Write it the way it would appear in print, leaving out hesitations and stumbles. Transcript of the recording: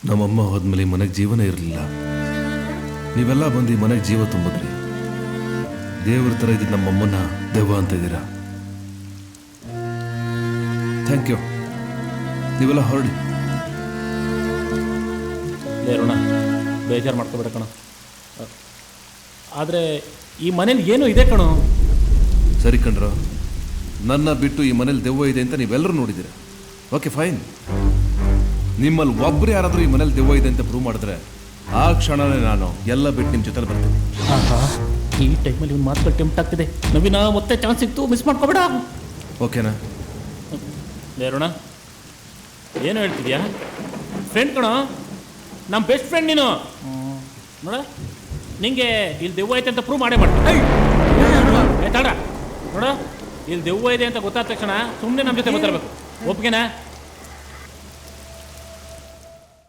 ನಮ್ಮಮ್ಮ ಹೋದ್ಮೇಲೆ ಮನೆಗೆ ಜೀವನ ಇರಲಿಲ್ಲ. ನೀವೆಲ್ಲ ಬಂದು ಈ ಮನೆಗೆ ಜೀವ ತುಂಬಿದ್ರಿ. ದೇವ್ರ ಥರ ಇದ್ದಿದ್ದು ನಮ್ಮಮ್ಮನ ದೆವ್ವ ಅಂತ ಇದ್ದೀರಾ. Thank you. ನೀವೆಲ್ಲ ಹೊರಡಿ. ರುಣ, ಬೇಜಾರು ಮಾಡ್ಕೊಬೇಡ ಕಣೋ. ಆದರೆ ಈ ಮನೇಲಿ ಏನೂ ಇದೆ ಕಣೋ. ಸರಿ ಕಣ್ರೋ, ನನ್ನ ಬಿಟ್ಟು ಈ ಮನೇಲಿ ದೆವ್ವ ಇದೆ ಅಂತ ನೀವೆಲ್ಲರೂ ನೋಡಿದ್ದೀರ. Okay fine. ನಿಮ್ಮಲ್ಲಿ ಒಬ್ಬರು ಯಾರಾದರೂ ಈ ಮನೇಲಿ ದೆವ್ವ ಇದೆ ಅಂತ ಪ್ರೂವ್ ಮಾಡಿದ್ರೆ ಆ ಕ್ಷಣನೇ ನಾನು ಎಲ್ಲ ಬಿಟ್ಟು ನಿಮ್ಮ ಜೊತೆಲಿ ಬರ್ತೀನಿ. ಈ ಟೈಮಲ್ಲಿ ಇವ್ನು ಮಾತುಗಳು ಟೆಂಪ್ಟ್ ಆಗ್ತಿದೆ. ನವೀನ ಮತ್ತೆ ಚಾನ್ಸ್ ಸಿಕ್ತು, ಮಿಸ್ ಮಾಡ್ಕೊಬೇಡ. ಓಕೆನಾ? ರುಣ, ಏನು ಹೇಳ್ತಿದ್ಯಾ? ಫ್ರೆಂಡ್ ಕಣೋ, ನಮ್ಮ ಬೆಸ್ಟ್ ಫ್ರೆಂಡ್ ನೀನು. ನೋಡ, ನಿಂಗೆ ಇಲ್ಲಿ ದೆವ್ವ ಐತೆ ಅಂತ ಪ್ರೂವ್ ಮಾಡೇ ಮಾಡ್ತೀನಿ. ಆಯ್ತಾಡ ನೋಡ, ಇಲ್ಲಿ ದೆವ್ವ ಇದೆ ಅಂತ ಗೊತ್ತಾದ ತಕ್ಷಣ ಸುಮ್ಮನೆ ನಮ್ಮ ಜೊತೆ ಗೊತ್ತಿರಬೇಕು. ಒಪ್ಗೆನಾ?